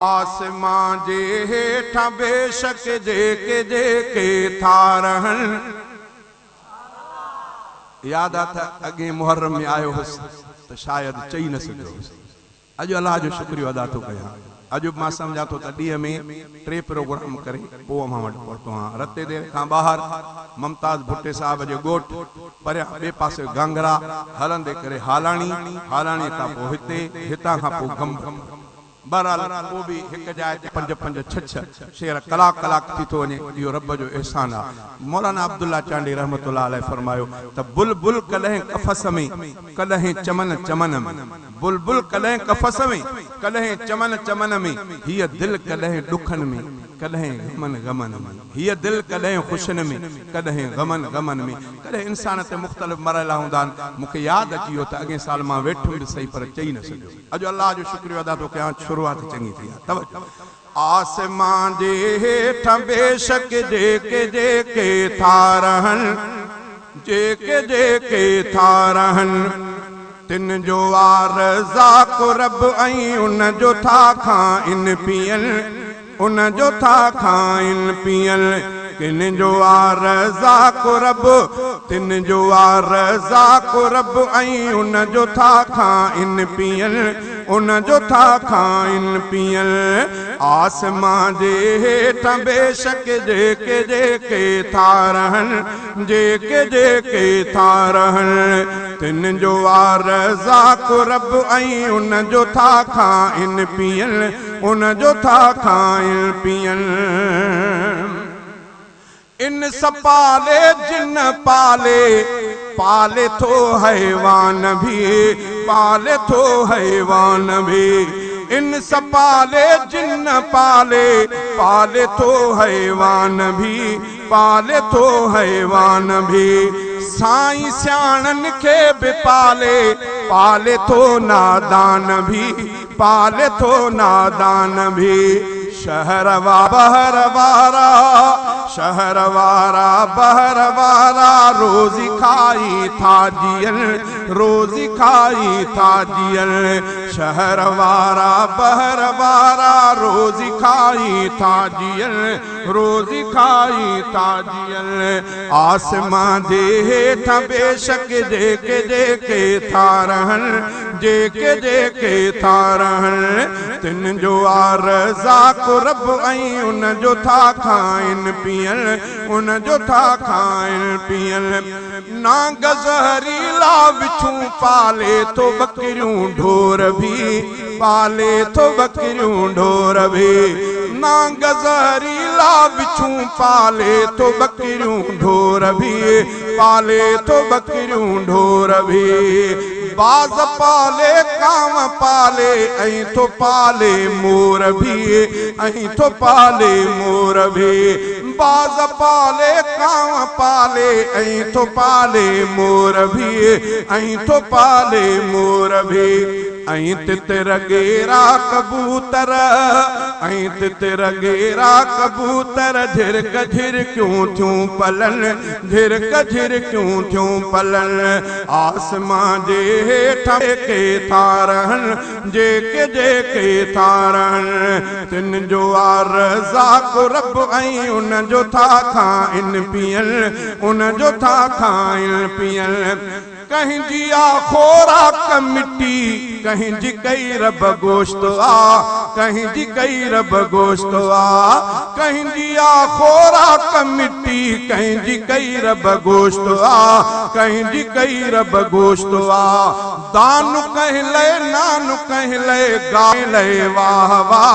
आसमां जे हेठा बेशक जेके जेके था रहन। याद आता अगे मुहर्रम में आयो हुस तो शायद चई न सघियो। अज अल्लाह जो शुक्रिया अदा तो कया। अज मां समझा तो ॾींहं में 3 प्रोग्राम करे पोइ मां वटि पहुतो हाँ। रते देर खां ॿाहिरि ममताज भुट्टे साहब जो ॻोठ परियां ॿिए पासे गांगरा हलंदे करे हालाणी खां पोइ हिते हितां खां पोइ गम बहरहाल वो भी एक जाए 5-5-6 शेर कलाक थी तो वने। इहो रब जो एहसान आ। मौलाना अब्दुल्ला चांडी रहमतुल्लाह अलैह फरमायो त बुलबुल कलह कफस में कलह चमन चमन में, बुलबुल कलह कफस में कलह चमन चमन में, हिय दिल कलह दुखन में कलह गमन गमन में, हिय दिल कलह खुशन में कलह गमन गमन में। कलह इंसान ते मुख्तलिफ मरहला हुंदा। मुखे याद अची वियो त अगे साल मां वेठुम भी सही पर चई न सघियो। अज अल्लाह जो शुक्रिया अदा तो कया। शुरुआत चंगी थी। तवज्जो। आसमां जे हेठा बेशक जेके जेके था रहन, जेके जेके था रहन, तिन जो आरज़ा को रब ऐं उन जो था खाइन पियल, उन जो था खाइन पियल। किन जो आरज़ा को रब, तिन जो आरज़ा को रब ऐं उन जो था खाइन पियल, उन जो था खाइन पियल। आसमां जे हेठा बेशक जेके जेके था रहन, जेके जेके था रहन, तिन जो आरज़ा को रब ऐं उन जो था खाइन पियल, उन जो था खाइन पियल। इन सपाले जिन पाले, पाले तो हैवान भी, पाले तो हैवान भी। इन सपाले जिन पाले, पाले तो हैवान भी, पाले तो हैवान भी। साईं सियाणन के भी पाले, पाले तो नादान भी, पाले तो नादान भी। शहरवा बहरवारा, शहरवारा बहरवारा, रोजी खाई था जियल, रोजी खाई था जियल। शहरवारा बहरवारा, रोजी खाई था जियल, रोजी खाई था जियल। आसमां जे हेठा बेशक जेके जेके था रहन, जेके जेके था रहन, तिन जो आरज़ा को रब ऐं उन जो था खाइन पियल, उन जो था खाइन पियल। ना गज़हरीला बिच्छू पाले तो बकरियूं ढोर भी, पाले तो बकरियूं ढोर भी। ना गज़हरीला बिच्छू पाले तो बकरियूं ढोर भी, पाले तो बकरियूं ढोर भी। बाज पाले काम पाले ऐं तो पाले मोर भी, ऐं तो पाले मोर भी। बाज पाले काम पाले ऐं तो पाले मोर भी, ऐं तो पाले मोर भी। ऐं तितर गेरा कबूतर, ऐं तितर गेरा कबूतर, झिरक झिरकियूं थियूं पलन, झिरक झिरकियूं थियूं पलन। आसमां जे हेठा जेके था रहन, जेके जेके था रहन, तिन जो आरज़ा को रब ऐं उन जो था खाइन पियल, उन जो था खाइन पियल। कहीं जिया खोराक मिट्टी, कहीं जी कई रब गोश्त आ, कहीं जी कई रब गोश्त आ। कहीं जिया खोराक मिट्टी, कहीं जी कई रब गोश्त आ, कहीं जी कई रब गोश्त आ। दानु कह ले नानु कह ले, गाह ले वाह वाह,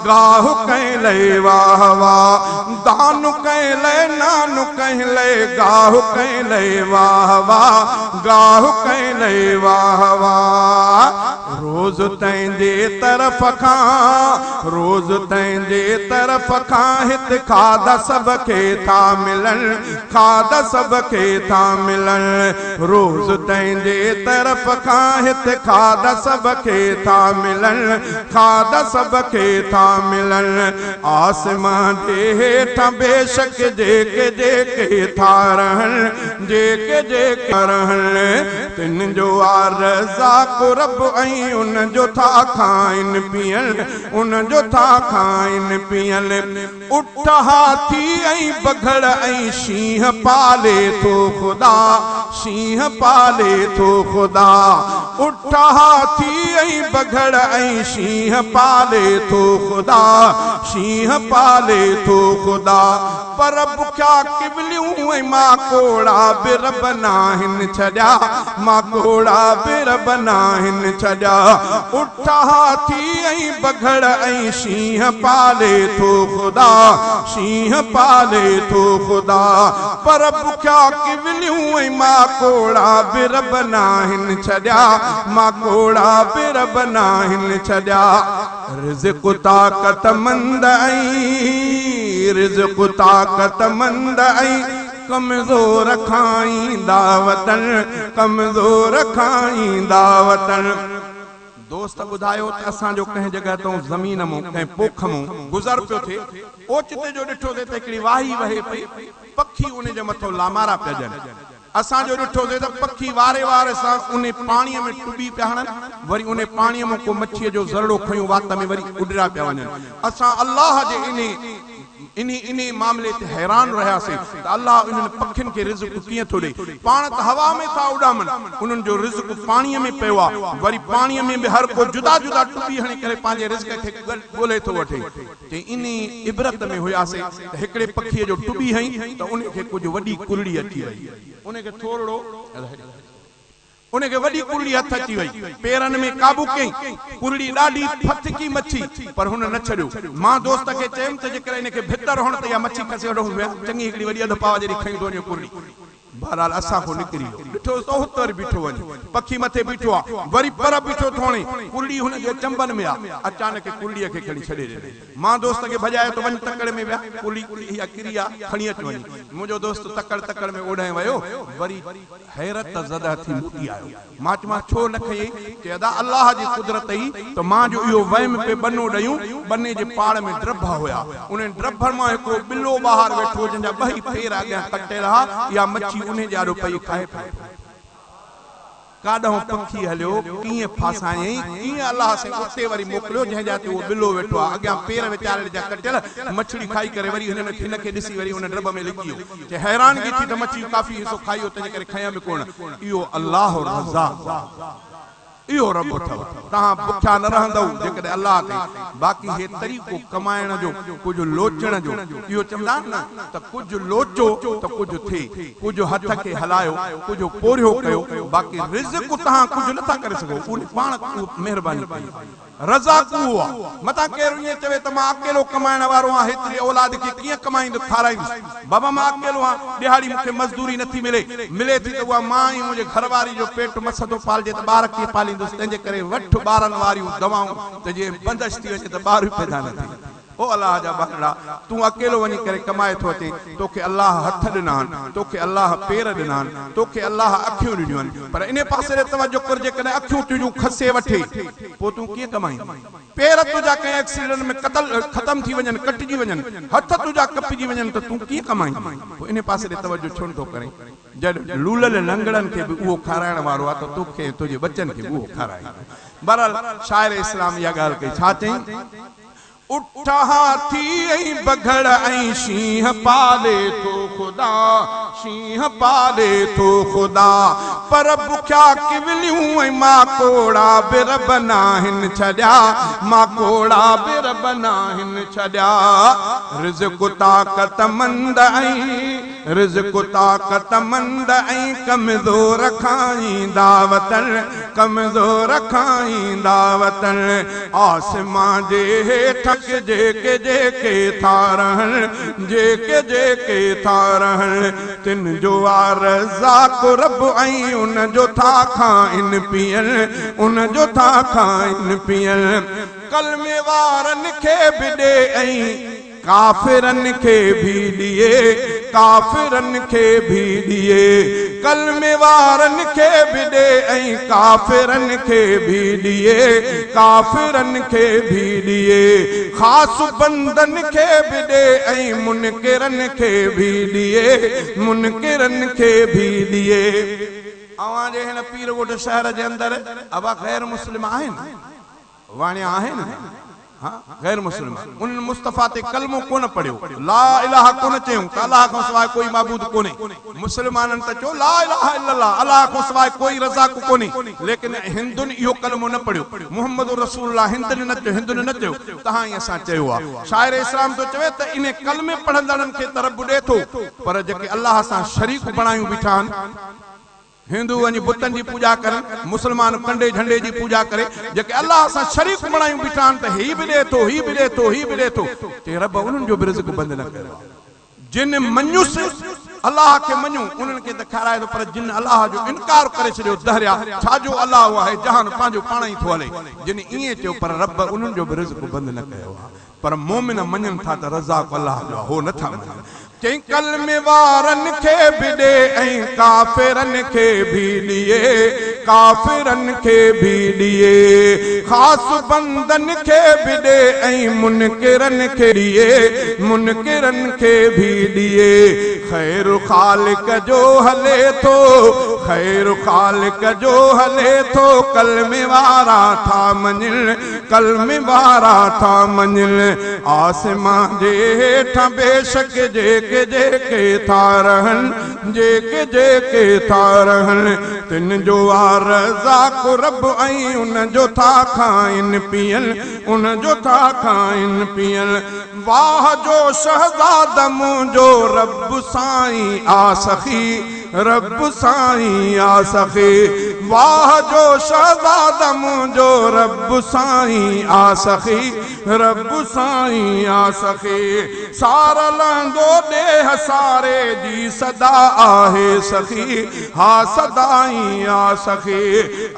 गाह कह ले वाह वाह। दानु कह ले नानु कह ले, गाह कह ले वाह वाह, गाह कह ले वाह वाह। रोज तैंजे तरफ खां, रोज तैंजे तरफ खां, हित खादा सब के था मिलन, खादा सब के था मिलन। रोज तैंजे तरफ खां, हित खादा सब के था मिलन, खादा सब के था मिलन। आसमां जे हेठा बेशक जेके जेके था रहन, जेके जेके रहन, तिन जो आरज़ा को रब ऐं उन जो था खाइन पियल, उन जो था खाइन पियल। उठ हाथी ऐं बघड़ ऐं शींह पाले थो खुदा, शींह पाले थो खुदा। उठ हाथी ऐं बघड़ ऐं शींह पाले थो खुदा, शींह पाले थो खुदा। पर बुखिया किवलियूं ऐं माकोड़ा बि रब नाहिन छॾिया, माकोड़ा बि रब नाहिन छॾिया। उठ हाथी ऐं बघड़ ऐं शींह पाले थो खुदा, शींह पाले थो खुदा। पर बुखिया किवलियूं ऐं माकोड़ा बि रब नाहिन छॾिया, माकोड़ा बि रब नाहिन छॾिया। रिज़्क़ ताक़तमंद ऐं रिज़्क़ ताक़तमंद ऐं कमज़ोर खाईंदा वतन, कमज़ोर खाईंदा वतन। दोस्त ॿुधायो त असांजो कंहिं जॻह तो ज़मीन मां कंहिं पोख मां गुज़र पियो थिए, ओचिते जो ॾिठोसीं त हिकिड़ी वाही वहे पई, पखी उन जे मथां लामारा पिया ॾियनि। असांजो ॾिठोसीं त पखी वारे वारे सां उन पाणीअ में टुॿी पिया हणनि, वरी उन पाणीअ मां को मच्छीअ जो ज़रड़ो खयूं वात में वरी उॾिरा पिया वञनि। असां अल्लाह जे इन मामले ते हैरान रहियासीं त अल्लाह इन्हनि पखियुनि खे रिज़्क़ कीअं थो ॾे। पाण त हवा में था उॾामनि, उन्हनि जो रिज़्क़ पाणीअ में पियो आहे, वरी पाणीअ में बि हर को जुदा जुदा टुॿी हणी करे पंहिंजे रिज़्क़ खे ॻोल्हे थो वठे। त इन इबरत में हुयासीं त हिकिड़े पखीअ जो टुॿी हई त उनखे कुझु वॾी कुलड़ी अची वई, उनखे थोरो उनखे वॾी कुलड़ी हथ अची वई, पेरनि में काबू कई, कुलड़ी ॾाढी फथकी मच्छी, पर हुन न छॾियो। मां दोस्त खे चयुमि त जेकर इनखे भितर हुअण त इहा मच्छी कसे वठूं, चङी हिकिड़ी वॾी अधु पाव जहिड़ी खई थो वञे कुलड़ी। बहरहाल असां को निकिरी ॾिठो त हुते बीठो वञे, पखी मथे बीठो आहे, वरी पर बीठो थोणे, कुलड़ी हुन जे चंबन में आहे। अचानक कुलड़ीअ खे खणी छॾे ॾिनई। मां दोस्त खे भॼायो त वञ तकड़ में विया, कुलड़ी इहा किरी आहे, खणी अच वञी। मुंहिंजो दोस्त तकड़ में ओॾां वियो, वरी हैरत ज़दा थी मोटी आयो। मां चयो छो न खई? चए अदा अल्लाह जी कुदरत ई त मां जो इहो वहम पे बनो ॾियूं, बने जे पाड़ में ड्रभ हुया, उन ड्रभ मां हिकिड़ो बिलो ॿाहिरि वेठो जंहिंजा ॿई पेर अॻियां कटियल हा, इहा मच्छी उन जाड़ो पई खाए पई। काॾों पखी हलियो, कीअं फासायई, कीअं अल्लाह से उते वरी मोकिलियो जंहिं जाते उहो बिलो वेठो आहे, अॻियां पेर वीचारे जा कटियल, मछली खाई करे वरी हिन खे ॾिसी वरी उन ड्रब में लिकी वियो। चए हैरानगी थी त मच्छी काफ़ी हिसो खाई तंहिंजे करे खयां बि कोन। इहो अल्लाह रज़ाक़, इहो रब अथव। तव्हां बुखिया न रहंदव जेकॾहिं अल्लाह ते। बाक़ी हे तरीक़ो कमाइण जो, कुझु लोचण जो, इहो चवंदा न त कुझु लोचो त कुझु थिए, कुझु हथ खे हलायो, कुझु पोरियो कयो, बाक़ी रिज़्क़ तव्हां कुझु नथा करे सघो, उन पाण महिरबानी कई। रज़ाक़ उहो आहे। मथां केरु ईअं चवे त मां अकेलो कमाइण वारो आहियां, हेतिरी औलाद खे कीअं कमाईंदो खाराईंदुसि। बाबा मां अकेलो आहियां, ॾिहाड़ी मूंखे मज़दूरी नथी मिले थी त उहा मां ई मुंहिंजे घरवारी जो पेट मसंदो पालिजे त ॿार कीअं पालींदुसि। तंहिंजे करे वठ ॿारनि वारियूं दवाऊं त जीअं बंदिश थी वञे त ॿार बि पैदा न थिए। ओ अल्लाह जा बंदा, तूं अकेलो वञी करे कमाए थो अचे, तोखे अल्लाह हथ ॾिना आहिनि, तोखे अल्लाह पेर ॾिना आहिनि, तोखे अल्लाह अखियूं ॾिनियूं आहिनि, पर इन पासे ॾे तवजो कर, जेकॾहिं अखियूं तुंहिंजूं खसे वठे पोइ तूं कीअं कमाईंदे? पेर तुंहिंजा कंहिं एक्सीडेंट में ख़तम थी वञनि, कटिजी वञनि, हथ तुंहिंजा कपिजी वञनि त तूं कीअं कमाईंदे? पोइ इन पासे ॾे तवजो छो नथो करे? जॾहिं लूलल लंगड़नि खे बि उहो खाराइण वारो आहे त तोखे तुंहिंजे बचनि खे उहो खाराईंदो। बहरहाल शाइर इस्लाम इहा ॻाल्हि कई, छा चई? उठ हाथी ऐं बघड़ ऐं शींह पाले थो खुदा, शींह पाले थो खुदा। पर बुखिया किवलियूं ऐं माकोड़ा बि रब नाहिन छॾिया, माकोड़ा बि रब नाहिन छॾिया। रिज़्क़ ताक़तमंद ऐं रिज़्क़ ताक़तमंद ऐं कमज़ोर खाईंदा वतन, कमज़ोर खाईंदा वतन। आसमां जे हेठि जेके जेके था रहन, जेके जेके था रहन, तिन जो रज़ाक़ रब ऐं उन जो था खाइन पियल, उन जो था खाइन पियल। कलमे वारनि खे बि ॾे ऐं काफ़िरनि खे भी ॾिए, काफ़िरनि खे भी ॾिए। कलमे वारनि खे बि ॾे ऐं काफ़िरनि खे भी ॾिए, काफ़िरनि खे भी ॾिए। ख़ासि बंदनि खे बि ॾे ऐं मुनकिरनि खे भी ॾिए, मुनकिरनि खे भी ॾिए। अवां जे हिन पीरगोट शहर जे अंदरि अबा ग़ैर मुस्लिम आहिनि, वाणिया आहिनि? हाँ गैर मुसलमान उन मुस्तफ़ा ते कलमो कोन पढ़ियो, ला इलाहा कोन चयूं त अल्लाह खां सवाइ कोई माबूद कोन्हे। मुसलमाननि त चयो ला इलाहा इल्लल्लाह, अल्लाह खां सवाइ कोई रज़ाक कोन्हे, लेकिन हिंदुनि इहो कलमो न पढ़ियो। मुहम्मद रसूलुल्लाह हिंदुनि न चयो, हिंदुनि न चयो, तहां ई असां चयो आहे। शाइर इस्लाम तो चवे त इन कलमे पढ़ंदड़नि खे त रब ॾे थो, पर जेके अल्लाह सां शरीक बणायूं बीठा आहिनि, हिंदू वञी बुतनि जी पूजा करनि, मुसलमान कंडे झंडे जी पूजा करे, जेके अल्लाह सां शरीक बणायूं बीठा आहिनि त ही बि ॾे थो, ही बि ॾे थो, ही बि ॾे थो, ते रब उन्हनि जो बि रिज़्क़ बंदि न कयो। जिन मञुसि अल्लाह खे मञूं उन्हनि खे त खाराए थो, पर जिन अल्लाह जो इनकार करे छॾियो दहरिया, छाजो अल्लाह आहे, जहान पंहिंजो पाण ई थो हले। जिन ईअं चयो पर रब उन्हनि जो बि रिज़्क़ बंदि न कयो आहे। पर मोमिन मञनि था त रज़ाक अल्लाह जो आहे, हो नथा मञनि। चई कलमे वारनि खे बि ॾे ऐं काफ़िरनि खे बि ॾिए, काफ़िरनि खे बि ॾिए, ख़ासि बंदनि खे बि ॾे ऐं मुनकिरनि खे ॾिए, मुनकिरनि खे बि ॾिए। ख़ैर ख़ालिक जो हले थो, ख़ैर ख़ालिक जो हले थो, कलमे वारा था मञनि, कलमे वारा था मञनि। आसमान जे हेठां बेशक जेके जेके था रहनि, जेके जेके था रहनि, तिन जो रज़ाक रब ऐं उन जो था खाइनि पियनि, उन जो था खाइनि पियनि। वाह जो शहज़ाद मुंहिंजो रब साईं आ सखी, रब साईं आ सखी। वाह जो शहज़ाद मुंहिंजो रब साईं आ सखी, रब साईं आ सखी। सार लहंदो ॾेह सारे जी सदा आहे सखी, हा सदाई आ सखी।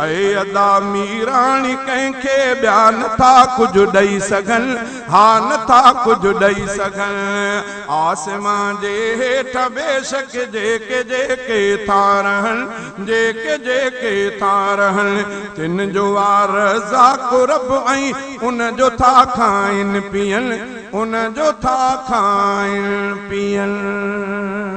ऐं अदा मीराणी कंहिंखे ॿिया नथा कुझु ॾेई सघनि, हा नथा कुझु ॾेई सघनि। आसमान जे हेठि बेशक जेके जेके था रहनि, जेके जेके था रहनि, तिन जो रज़ाक रब ऐं उन जो था खाइनि पियनि, उन जो था खाइनि पियनि।